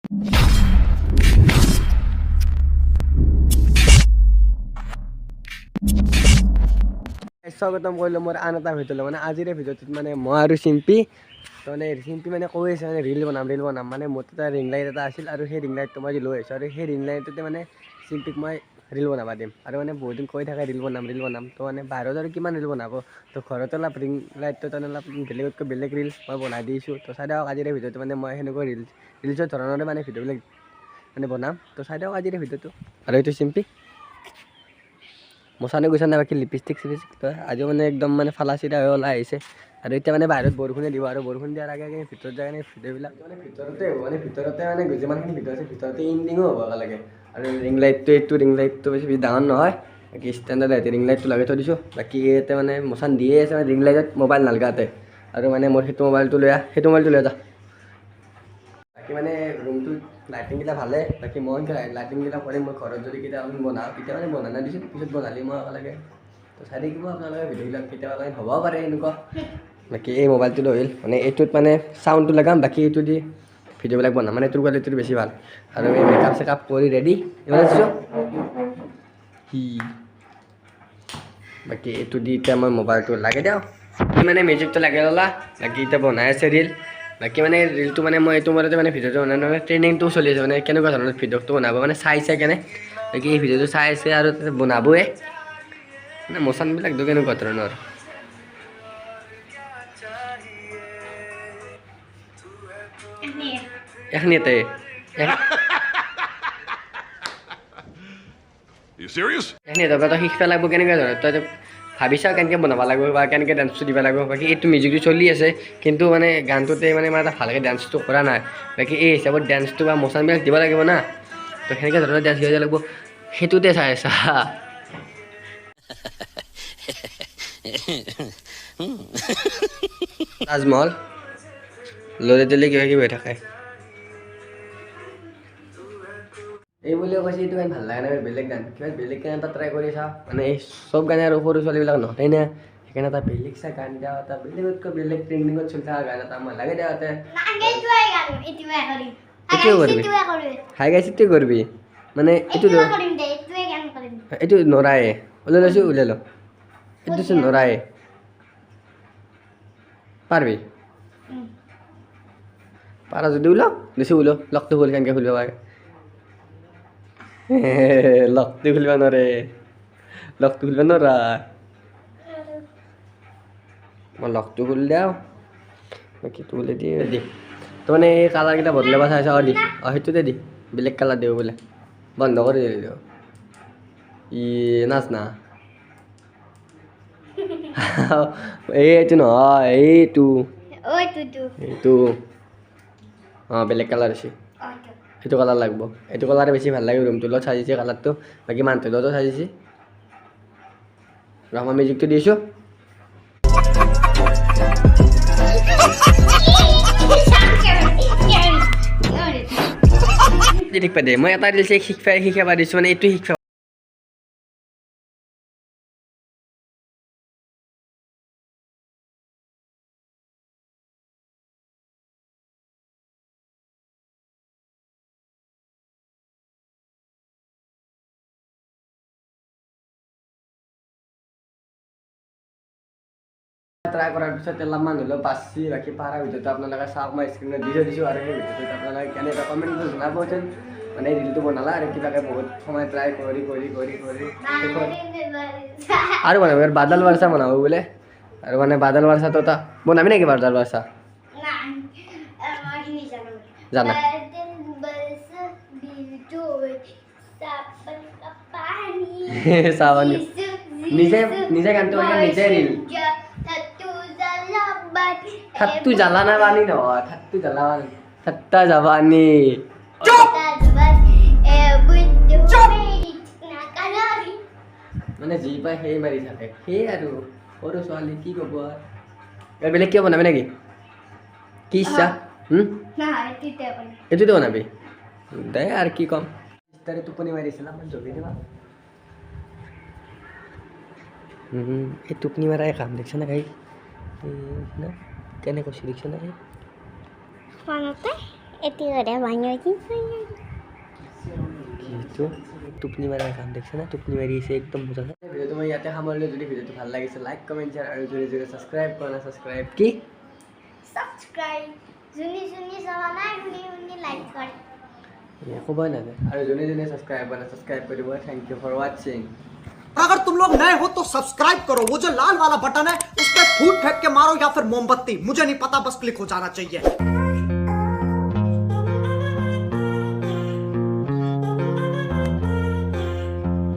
স্বাগতম কৰিলোঁ মোৰ আন এটা ভিডিঅ'লৈ। মানে আজিৰ ভিডিঅ'টোত মানে মই আৰু চিম্পি তো মানে চিম্পি মানে কৈ আছে মানে ৰিল বনাম মানে মোৰ এটা ৰিং লাইট এটা আছিল আৰু সেই ৰিং লাইটটো মই লৈ আহিছোঁ আৰু সেই ৰিং লাইটটোতে মানে চিম্পিক মই ৰিল বনাব দিম। আৰু মানে বহুত দিন কৈ থাকে ৰিল বনাম তো মানে বাহিৰত আৰু কিমান ৰিল বনাব, তো ঘৰত অলপ ৰিং লাইটটো তাৰমানে অলপ বেলেগতকৈ বেলেগ ৰিল মই বনাই দিছোঁ। তো চাই দিয়ক আজিৰ ভিডিঅ'টো, মানে মই সেনেকুৱা ৰিলছৰ ধৰণৰে মানে ভিডিঅ'বিলাক মানে বনাম। তো চাই দিয়ক আজিৰ ভিডিঅ'টো। আৰু এইটো চিম্পি মচানে গৈছে নাই বাকী লিপষ্টিক চিপষ্টিক আজিও মানে একদম মানে ফালা চিধা হৈ ওলাই আহিছে। আৰু এতিয়া মানে বাহিৰত বৰষুণে দিব আৰু বৰষুণ দিয়াৰ আগে আগে ভিতৰত যায় কিনে ভিডিঅ'বিলাক মানে ভিতৰতে মানে যিমানখিনি ভিডিঅ' আছে ভিতৰতে ইণ্ডিঙো হ'ব লাগে। আৰু ৰিং লাইটটো বেছি ডাঙৰ নহয়, বাকী ষ্টেণ্ডাৰ্ড লাইট ৰিং লাইটটো লগাই থৈ দিছোঁ। বাকী ইয়াতে মানে মচান দিয়ে আছে মানে ৰিং লাইটত মোবাইল নালগাতে। আৰু মানে মোৰ সেইটো মোবাইলটো লৈ যা। বাকী মানে ৰুমটোত লাইটিংকেইটা ভালে, বাকী মই লাইটিংকেইটা কৰিম মই ঘৰত যদি কেতিয়াবা বনাওঁ তেতিয়া মানে বনাই দিছোঁ, পিছত বনালি মই একেলগে। তো চাই থাকিব আপোনালোকে ভিডিঅ'বিলাক, কেতিয়াবা হ'ব পাৰে এনেকুৱা। বাকী এই মোবাইলটো লৈ মানে এইটোত মানে চাউণ্ডটো লগাম, বাকী এইটো দি ভিডিঅ'বিলাক বনাম, মানে এইটোৰ কোৱালিটিটো বেছি ভাল। আৰু এই মেকআপ চেকআপ কৰি ৰেডি বাকী এইটো দি এতিয়া মই মোবাইলটো লাগে দিওঁ মানে মিউজিকটো লাগে ল'লা। বাকী এতিয়া বনাই আছে ৰিল। বাকী মানে ৰিলটো মানে মই এইটো মতে মানে ভিডিঅ'টো মানে ট্ৰেইনিংটো চলি আছে, মানে কেনেকুৱা ধৰণৰ ভিডিঅ'টো বনাব মানে চাই কেনে বাকী এই ভিডিঅ'টো চাই আছে আৰু বনাবয়ে মানে মচানবিলাক কেনেকুৱা ধৰণৰ এখনিতে তই শিকিব লাগিব কেনেকৈ ধৰণৰ তই ভাবিছা কেনেকৈ বনাব লাগিব বা কেনেকৈ ডান্সটো দিব লাগিব। বাকী এইটো মিউজিকটো চলি আছে, কিন্তু মানে গানটোতে মানে মই এটা ভালকৈ ডান্সটো কৰা নাই। বাকী এই হিচাপত ডান্সটো বা মচানবিলাক দিব লাগিব না, তো সেনেকৈ ধৰণৰ ডান্স দিব লাগিব, সেইটোতে চাই আছা। তাজমহল ল'লে দিলে কিবা কিবি হৈ থাকে। এই বুলিও কৈছে এইটো গান ভাল লাগে নাই, বেলেগ গান কিবা বেলেগ গান এটা ট্ৰাই কৰি চাওঁ। মানে এই চব গানে আৰু সৰু ছোৱালীবিলাক নহয় না, সেইকাৰণে এটা বেলেগ চাই গান দিয়া, এটা বেলেগতকৈ বেলেগ ট্ৰেণ্ডিঙত চলি থকা গান এটা মই লাগে দিয়া তাতে। এইটোৱে কৰিবি হাই গাইছ, এইটোৱে কৰিবি মানে এইটো নৰায়ে ওলাই লৈছোঁ ওলাই ল, এইটো নৰায়ে পাৰবি পাৰা যদি ওলাও বেছি ওলাও লগটো খুলি কেনেকৈ খুলিব পাৰে। লগটো খুলিব নোৱাৰে, লগটো খুলিব নোৱাৰা। মই লগটো খুলি দিওঁ, বাকীটো খুলি দি তো মানে এই কালাৰকেইটা বদলাব চাইছা সেইটোতে দি বেলেগ কালাৰ দিওঁ বোলে, বন্ধ কৰি দিলি নাচ না। এইটো নহয় এইটো বেলেগ কালাৰ আছে, সেইটো কালাৰ লাগিব। এইটো কালাৰে বেছি ভাল লাগে, ৰুমটোৰ লগত চাজিছে কালাৰটো, বাকী মানুহটোৰ লগতো চাজিছে। মই মিউজিকটো দিছোঁ। শিকিব দে, মই এটা ৰিলছ শিকাব দিছোঁ, মানে এইটো শিকিব ট্ৰাই কৰাৰ পিছত অলপমান হ'লেও পাচ্ছি। বাকী পাৰা ভিডিঅ'টো আপোনালোকে চাওক, মই স্ক্ৰীণত দি থৈ দিছোঁ। আৰু সেই ভিডিঅ'টোত আপোনালোকে কেনেকৈ কমেণ্টটো জনাবচোন, মানে ৰিলটো বনালা আৰু কিবাকৈ বহুত সময় ট্ৰাই কৰি আৰু বনাব বাদল বাৰচা বনাব বোলে। আৰু মানে বাদল বাৰচাটো এটা বনাবি নেকি বাদল বাৰচা জানা চাবানি নিজে গানটো নিজে ৰিল থাট্টু জ্বালা না বানি নহয়, থাট্টু জ্বালা বানি থাট্টা জাবানি মানে যি পায় সেই মাৰি থাকে, সেই আৰু সৰু ছোৱালী কি ক'ব আৰু বেলেগ কিয় বনাবি নেকি, কি ইচ্ছা এইটোতে বনাবি দে আৰু কি ক'ম। তাৰে টোপনি মাৰিছিল আমাৰ জগি দিবা এই টোপনি মাৰাই কাম দেখিছে না গাই কেনেকৈ কৈছে দেখিছে না এটি কৰে ভাঙে কি কিন্তু টোপনি মাৰাৰ কাম দেখিছে না টোপনি মাৰি আছে একদম বুজা নাই ভিডিঅ'টো মই ইয়াতে সামৰিলোঁ যদি ভিডিঅ'টো ভাল লাগিছে লাইক কমেণ্ট শ্বেয়াৰ আৰু যদি যদি ছাবস্ক্ৰাইব কৰা নাই ছাবস্ক্ৰাইব কি সাবস্ক্ৰাইব জুনি জুনি চাবা নাই শুনি শুনি লাইক কৰে ক'বই নাযায় আৰু যোনে যোনে ছাবস্ক্ৰাইব কৰা নাই ছাবস্ক্ৰাইব কৰিব থেংক ইউ ফৰ ৱাচিং अगर तुम लोग नए हो तो सब्सक्राइब करो वो जो लाल वाला बटन है उस पर फूट फेंक के मारो या फिर मोमबत्ती मुझे नहीं पता बस क्लिक हो जाना चाहिए